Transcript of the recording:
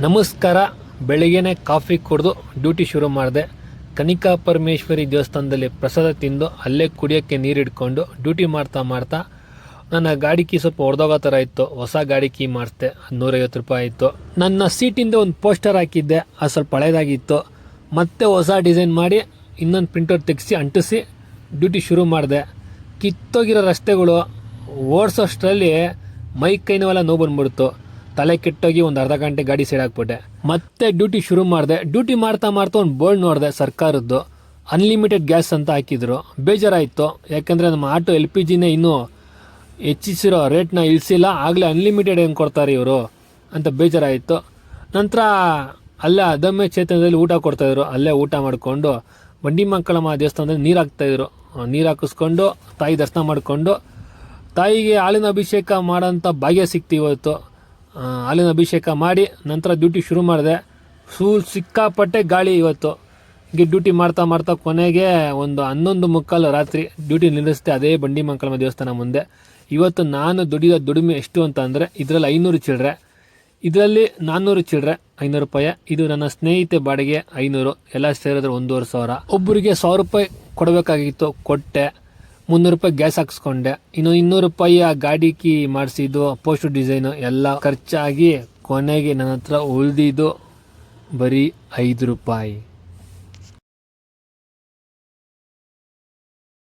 ನಮಸ್ಕಾರ. ಬೆಳಿಗ್ಗೆನೆ ಕಾಫಿ ಕುಡಿದು ಡ್ಯೂಟಿ ಶುರು ಮಾಡಿದೆ. ಕನಿಕಾ ಪರಮೇಶ್ವರಿ ದೇವಸ್ಥಾನದಲ್ಲಿ ಪ್ರಸಾದ ತಿಂದು ಅಲ್ಲೇ ಕುಡಿಯೋಕ್ಕೆ ನೀರು ಇಟ್ಕೊಂಡು ಡ್ಯೂಟಿ ಮಾಡ್ತಾ ನನ್ನ ಗಾಡಿ ಕೀ ಸ್ವಲ್ಪ ಹೊಡೆದೋಗೋ ಥರ ಇತ್ತು. ಹೊಸ ಗಾಡಿ ಕೀ ಮಾಡಿಸ್ದೆ, 150 ರೂಪಾಯಿ ಆಯಿತು. ನನ್ನ ಸೀಟಿಂದ ಒಂದು ಪೋಸ್ಟರ್ ಹಾಕಿದ್ದೆ, ಅದು ಸ್ವಲ್ಪ ಹಳೇದಾಗಿತ್ತು. ಮತ್ತೆ ಹೊಸ ಡಿಸೈನ್ ಮಾಡಿ ಇನ್ನೊಂದು ಪ್ರಿಂಟರ್ ತೆಗೆಸಿ ಅಂಟಿಸಿ ಡ್ಯೂಟಿ ಶುರು ಮಾಡಿದೆ. ಕಿತ್ತೋಗಿರೋ ರಸ್ತೆಗಳು ಓಡಿಸೋಷ್ಟರಲ್ಲಿ ಮೈ ಕೈ ನೋವೆಲ್ಲ ನೋವು ಬಂದ್ಬಿಡ್ತು. ತಲೆ ಕೆಟ್ಟೋಗಿ ಒಂದು ಅರ್ಧ ಗಂಟೆ ಗಾಡಿ ಸೈಡ್ ಹಾಕ್ಬಿಟ್ಟೆ. ಮತ್ತೆ ಡ್ಯೂಟಿ ಶುರು ಮಾಡಿದೆ. ಡ್ಯೂಟಿ ಮಾಡ್ತಾ ಒಂದು ಬೋರ್ಡ್ ನೋಡಿದೆ ಸರ್ಕಾರದ್ದು, ಅನ್ಲಿಮಿಟೆಡ್ ಗ್ಯಾಸ್ ಅಂತ ಹಾಕಿದ್ರು. ಬೇಜಾರಾಯಿತು, ಯಾಕೆಂದರೆ ನಮ್ಮ ಆಟೋ LPGನೇ ಇನ್ನೂ ಹೆಚ್ಚಿಸಿರೋ ರೇಟ್ನ ಇಳಿಸಿಲ್ಲ, ಆಗಲೇ ಅನ್ಲಿಮಿಟೆಡ್ ಏನು ಕೊಡ್ತಾರೆ ಇವರು ಅಂತ ಬೇಜಾರಾಯಿತು. ನಂತರ ಅಲ್ಲೇ ಅದಮ್ಯ ಚೇತನದಲ್ಲಿ ಊಟ ಕೊಡ್ತಾಯಿದ್ರು. ಅಲ್ಲೇ ಊಟ ಮಾಡಿಕೊಂಡು ಬಂಡಿ ಮಕ್ಕಳಮ್ಮ ದೇವಸ್ಥಾನದಲ್ಲಿ ನೀರು ಹಾಕ್ತಾಯಿದ್ರು. ನೀರು ಹಾಕಿಸ್ಕೊಂಡು ತಾಯಿ ದರ್ಶನ ಮಾಡಿಕೊಂಡು ತಾಯಿಗೆ ಹಾಲಿನ ಅಭಿಷೇಕ ಮಾಡೋಂಥ ಭಾಗ್ಯ ಸಿಕ್ತು ಇವತ್ತು. ಹಾಲಿನ ಅಭಿಷೇಕ ಮಾಡಿ ನಂತರ ಡ್ಯೂಟಿ ಶುರು ಮಾಡಿದೆ. ಸಿಕ್ಕಾಪಟ್ಟೆ ಗಾಳಿ ಇವತ್ತು. ಹೀಗೆ ಡ್ಯೂಟಿ ಮಾಡ್ತಾ ಕೊನೆಗೆ ಒಂದು 11:15 ರಾತ್ರಿ ಡ್ಯೂಟಿ ನಿಲ್ಲಿಸಿದೆ ಅದೇ ಬಂಡಿ ಮಕ್ಕಳಮ್ಮ ದೇವಸ್ಥಾನ ಮುಂದೆ. ಇವತ್ತು ನಾನು ದುಡಿದ ದುಡಿಮೆ ಎಷ್ಟು ಅಂತ ಅಂದರೆ ಇದರಲ್ಲಿ 500 ಚಿಲ್ಲರೆ, ಇದರಲ್ಲಿ 400 ಚಿಲ್ಲರೆ, 500 ರೂಪಾಯಿ. ಇದು ನನ್ನ ಸ್ನೇಹಿತೆ ಬಾಡಿಗೆ 500, ಎಲ್ಲ ಸೇರಿದ್ರೆ 1,500. ಒಬ್ಬರಿಗೆ 1,000 ರೂಪಾಯಿ ಕೊಡಬೇಕಾಗಿತ್ತು, ಕೊಟ್ಟೆ. 300 ರೂಪಾಯಿ ಗ್ಯಾಸ್ ಹಾಕ್ಸ್ಕೊಂಡೆ. ಇನ್ನು 200 ರೂಪಾಯಿ ಆ ಗಾಡಿ ಕೀ ಮಾಡಿಸಿದ್ದು, ಪೋಸ್ಟರ್ ಡಿಸೈನು ಎಲ್ಲ ಖರ್ಚಾಗಿ ಕೊನೆಗೆ ನನ್ನ ಹತ್ರ ಉಳಿದಿದ್ದು ಬರೀ 5 ರೂಪಾಯಿ.